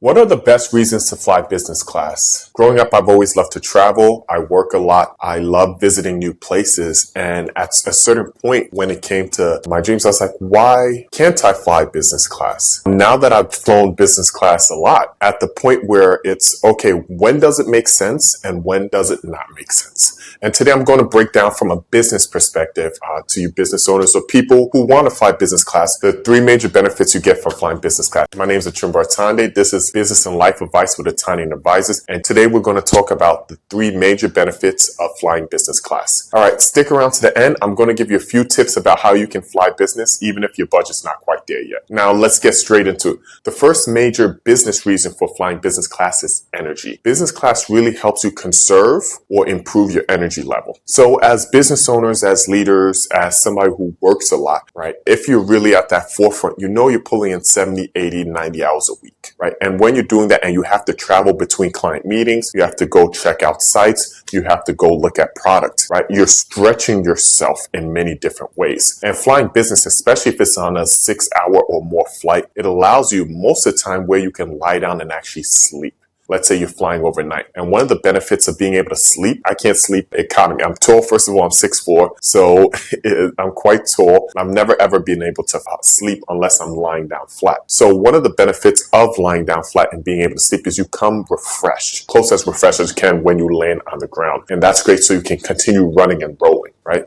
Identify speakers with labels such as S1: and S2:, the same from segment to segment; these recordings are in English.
S1: What are the best reasons to fly business class? Growing up, I've always loved to travel. I work a lot. I love visiting new places. And at a certain point when it came to my dreams, I was like, why can't I fly business class? Now that I've flown business class a lot, at the point where it's, okay, when does it make sense and when does it not make sense? And today I'm going to break down from a business perspective to you business owners or people who want to fly business class, the three major benefits you get from flying business class. My name is Achumboro Ataande. This is Business and Life Advice with Ataande Advisors. And today we're going to talk about the three major benefits of flying business class. All right, stick around to the end. I'm going to give you a few tips about how you can fly business, even if your budget's not quite there yet. Now, let's get straight into it. The first major business reason for flying business class is energy. Business class really helps you conserve or improve your energy level. So as business owners, as leaders, as somebody who works a lot, right? If you're really at that forefront, you know you're pulling in 70, 80, 90 hours a week, right? And when you're doing that and you have to travel between client meetings, you have to go check out sites, you have to go look at product, right? You're stretching yourself in many different ways. And flying business, especially if it's on a 6-hour or more flight, it allows you most of the time where you can lie down and actually sleep. Let's say you're flying overnight. And one of the benefits of being able to sleep, I can't sleep economy. I'm tall. First of all, I'm 6'4", so I'm quite tall. I've never ever been able to sleep unless I'm lying down flat. So one of the benefits of lying down flat and being able to sleep is you come refreshed, close as refreshed as you can when you land on the ground. And that's great so you can continue running and rolling, right?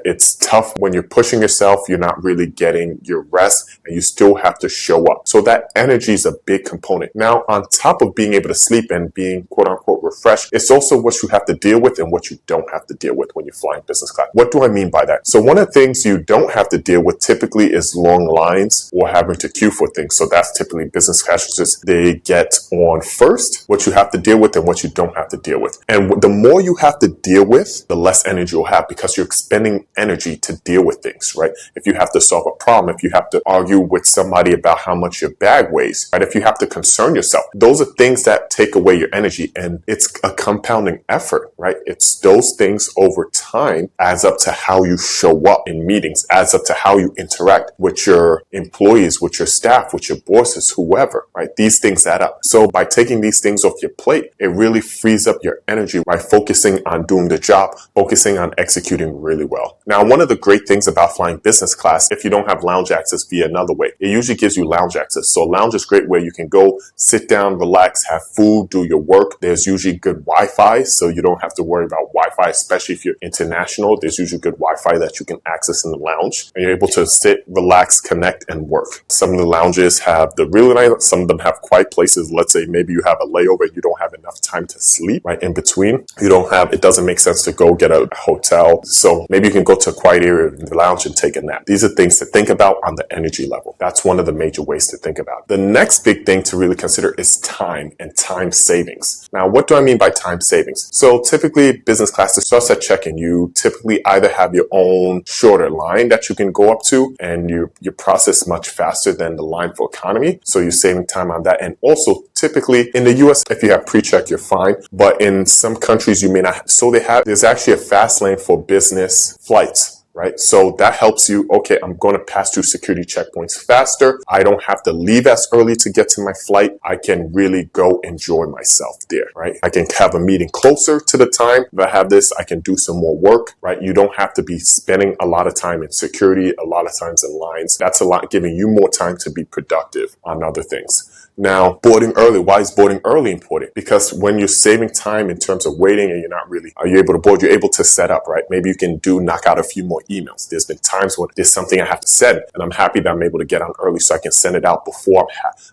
S1: It's tough when you're pushing yourself, you're not really getting your rest and you still have to show up. So that energy is a big component. Now, on top of being able to sleep and being quote unquote refreshed, it's also what you have to deal with and what you don't have to deal with when you're flying business class. What do I mean by that? So one of the things you don't have to deal with typically is long lines or having to queue for things. So that's typically business classes. They get on first, what you have to deal with and what you don't have to deal with. And the more you have to deal with, the less energy you'll have because you're expending energy to deal with things, right? If you have to solve a problem, if you have to argue with somebody about how much your bag weighs, right? If you have to concern yourself, those are things that take away your energy and it's a compounding effort, right? It's those things over time adds up to how you show up in meetings, adds up to how you interact with your employees, with your staff, with your bosses, whoever, right? These things add up. So by taking these things off your plate, it really frees up your energy by focusing on doing the job, focusing on executing really well. Now, one of the great things about flying business class, if you don't have lounge access via another way, it usually gives you lounge access. So lounge is great where you can go, sit down, relax, have food, do your work. There's usually good Wi-Fi, so you don't have to worry about Wi-Fi, especially if you're international. There's usually good Wi-Fi that you can access in the lounge and you're able to sit, relax, connect, and work. Some of the lounges have the really nice, some of them have quiet places. Let's say maybe you have a layover, you don't have enough time to sleep, right? In between, it doesn't make sense to go get a hotel. So maybe you can go to a quiet area in the lounge and take a nap. These are things to think about on the energy level. That's one of the major ways to think about. The next big thing to really consider is time and time savings. Now, what do I mean by time savings? So typically business class starts at check-in. You typically either have your own shorter line that you can go up to and you process much faster than the line for economy. So you're saving time on that. And also typically in the US, if you have pre-check, you're fine. But in some countries you may not. So there's actually a fast lane for business flights, right? So that helps you, okay, I'm going to pass through security checkpoints faster. I don't have to leave as early to get to my flight. I can really go enjoy myself there, right? I can have a meeting closer to the time. If I have this, I can do some more work, right? You don't have to be spending a lot of time in security, a lot of times in lines. That's a lot, giving you more time to be productive on other things. Now, boarding early. Why is boarding early important? Because when you're saving time in terms of waiting and are you able to board? You're able to set up, right? Maybe you can knock out a few more emails. There's been times when there's something I have to send and I'm happy that I'm able to get on early so I can send it out before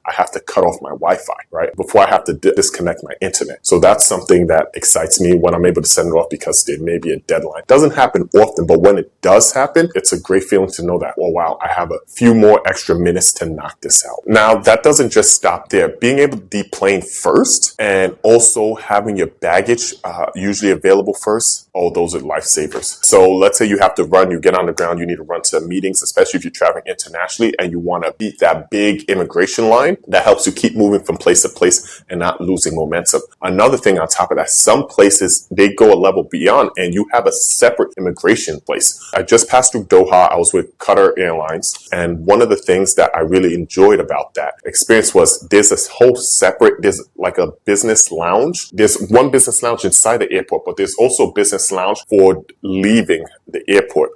S1: I have to cut off my Wi-Fi, right? Before I have to disconnect my internet. So that's something that excites me when I'm able to send it off because there may be a deadline. It doesn't happen often, but when it does happen, it's a great feeling to know that, oh wow, I have a few more extra minutes to knock this out. Now, that doesn't just stop there. Being able to deplane first and also having your baggage usually available first, oh, those are lifesavers. So let's say you have to run, you get on the ground, you need to run to meetings, especially if you're traveling internationally and you want to beat that big immigration line. That helps you keep moving from place to place and not losing momentum. Another thing on top of that, some places, they go a level beyond and you have a separate immigration place. I just passed through Doha. I was with Qatar Airlines. And one of the things that I really enjoyed about that experience was because there's a whole separate, there's like a business lounge. There's one business lounge inside the airport, but there's also business lounge for leaving the airport,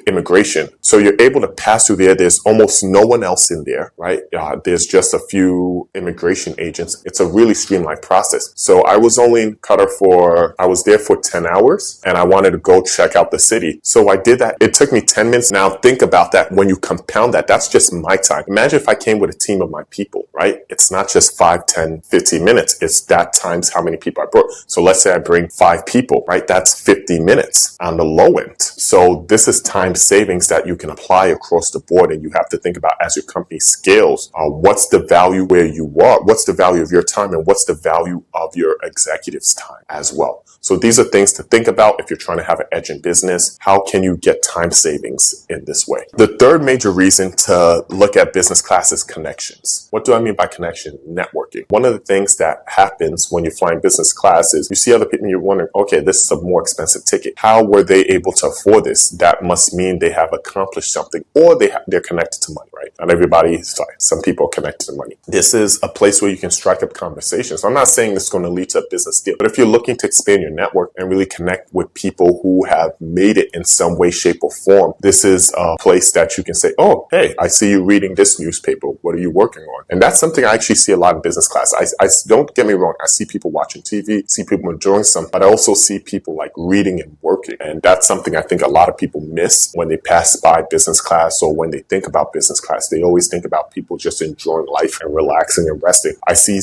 S1: immigration. So you're able to pass through there. There's almost no one else in there, right? There's just a few immigration agents. It's a really streamlined process. So I was only in Qatar I was there for 10 hours and I wanted to go check out the city. So I did that. It took me 10 minutes. Now think about that. When you compound that, that's just my time. Imagine if I came with a team of my people, right? It's not just 5, 10, 15 minutes. It's that times how many people I brought. So let's say I bring 5 people, right? That's 50 minutes on the low end. So this is time savings that you can apply across the board. And you have to think about, as your company scales, what's the value where you are? What's the value of your time? And what's the value of your executive's time as well? So these are things to think about if you're trying to have an edge in business. How can you get time savings in this way? The third major reason to look at business class is connections. What do I mean by connection? Networking. One of the things that happens when you're flying business class is you see other people and you're wondering, okay, this is a more expensive ticket. How were they able to afford this? That must mean they have accomplished something, or they're connected to money, right? Not everybody, some people are connected to money. This is a place where you can strike up conversations. I'm not saying this is going to lead to a business deal, but if you're looking to expand your network and really connect with people who have made it in some way, shape, or form, this is a place that you can say, oh, hey, I see you reading this newspaper. What are you working on? And that's something I actually see a lot in business class. I don't get me wrong. I see people watching TV, see people enjoying something, but I also see people like reading and working. And that's something I think a lot of people miss when they pass by business class, or when they think about business class. They always think about people just enjoying life and relaxing and resting. I see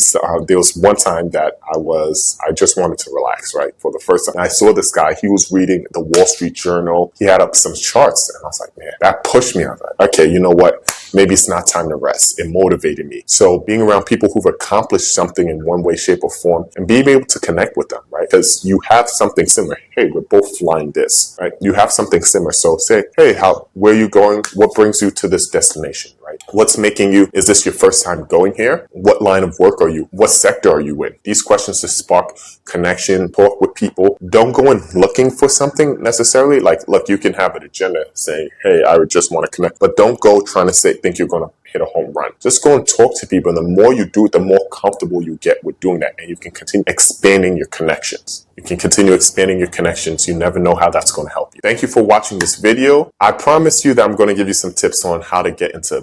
S1: there was one time that I just wanted to relax, right? For the first time, I saw this guy. He was reading the Wall Street Journal. He had up some charts, and I was like, man, that pushed me. I was like, okay, you know what? Maybe it's not time to rest. It motivated me. So being around people who've accomplished something in one way, shape, or form, and being able to connect with them, right? Because you have something similar. Hey, we're both flying this, right? You have something similar. So say, hey, where are you going? What brings you to this destination, right? What's making you, is this your first time going here? What line of work are you? What sector are you in? These questions to spark connection, talk with people. Don't go in looking for something necessarily. Like, look, you can have an agenda saying, hey, I would just want to connect, but don't go trying to think you're going to hit a home run. Just go and talk to people. And the more you do it, the more comfortable you get with doing that. And you can continue expanding your connections. You can continue expanding your connections. You never know how that's going to help you. Thank you for watching this video. I promise you that I'm going to give you some tips on how to get into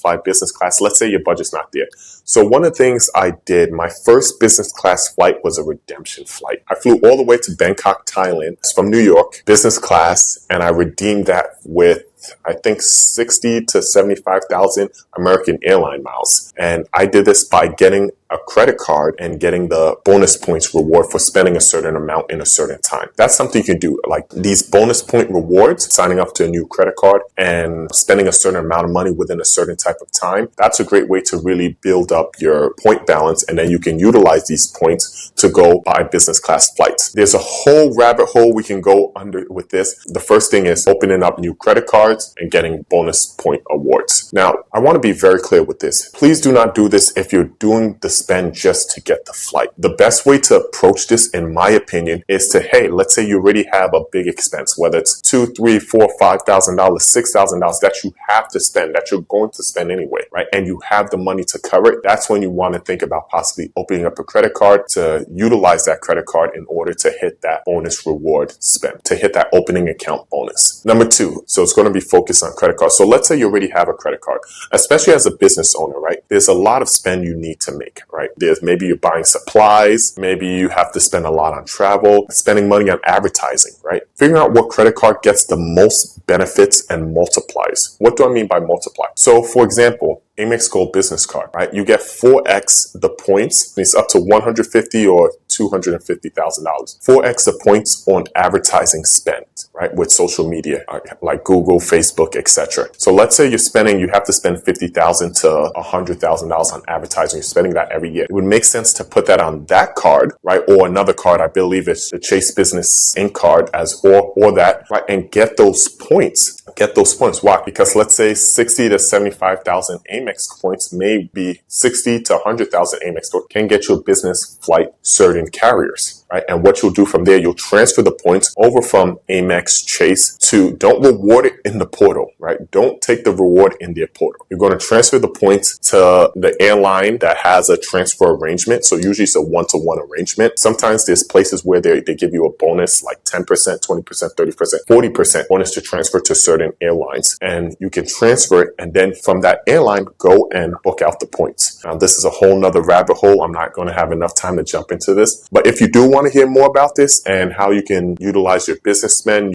S1: fly business class. Let's say your budget's not there. So one of the things I did, my first business class flight was a redemption flight. I flew all the way to Bangkok, Thailand. It's from New York, business class, and I redeemed that with, I think, 60 to 75,000 American airline miles. And I did this by getting a credit card and getting the bonus points reward for spending a certain amount in a certain time. That's something you can do. Like these bonus point rewards, signing up to a new credit card and spending a certain amount of money within a certain type of time. That's a great way to really build up your point balance. And then you can utilize these points to go buy business class flights. There's a whole rabbit hole we can go under with this. The first thing is opening up new credit cards and getting bonus point awards. Now, I want to be very clear with this. Please do not do this if you're doing the spend just to get the flight. The best way to approach this, in my opinion, is to, hey, let's say you already have a big expense, whether it's $2,000, $3,000, $4,000, $5,000, $6,000 that you have to spend, that you're going to spend anyway, right? And you have the money to cover it. That's when you want to think about possibly opening up a credit card to utilize that credit card in order to hit that bonus reward spend, to hit that opening account bonus. Number 2, so it's going to be focused on credit cards. So let's say you already have a credit card, especially as a business owner, right? There's a lot of spend you need to make, right? There's maybe you're buying supplies, maybe you have to spend a lot on travel, spending money on advertising, right? Figuring out what credit card gets the most benefits and multiplies. What do I mean by multiply? So for example, Amex Gold Business Card, right? You get 4x the points. It's up to $150,000 or $250,000. 4x the points on advertising spend, right? With social media like Google, Facebook, etc. So let's say you have to spend $50,000 to $100,000 on advertising. You're spending that every year. It would make sense to put that on that card, right? Or another card. I believe it's the Chase Business Inc. card or that, right? And get those points. Get those points. Why? Because let's say 60 to 75,000 Amex points, may be 60 to 100,000 Amex can get you a business flight certain certain carriers, right? And what you'll do from there, you'll transfer the points over from Amex Chase to, don't reward it in the portal, right? Don't take the reward in their portal. You're going to transfer the points to the airline that has a transfer arrangement. So usually it's a one-to-one arrangement. Sometimes there's places where they give you a bonus like 10%, 20%, 30%, 40% bonus to transfer to certain airlines. And you can transfer it, and then from that airline, go and book out the points. Now, this is a whole nother rabbit hole. I'm not going to have enough time to jump into this. But if you do want to hear more about this and how you can utilize your business spend,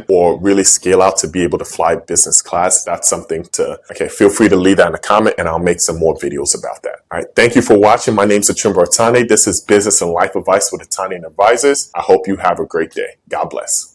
S1: or really scale out to be able to fly business class, that's something to, feel free to leave that in a comment and I'll make some more videos about that. All right. Thank you for watching. My name is Achumboro Ataande. This is Business and Life Advice with Ataande Advisors. I hope you have a great day. God bless.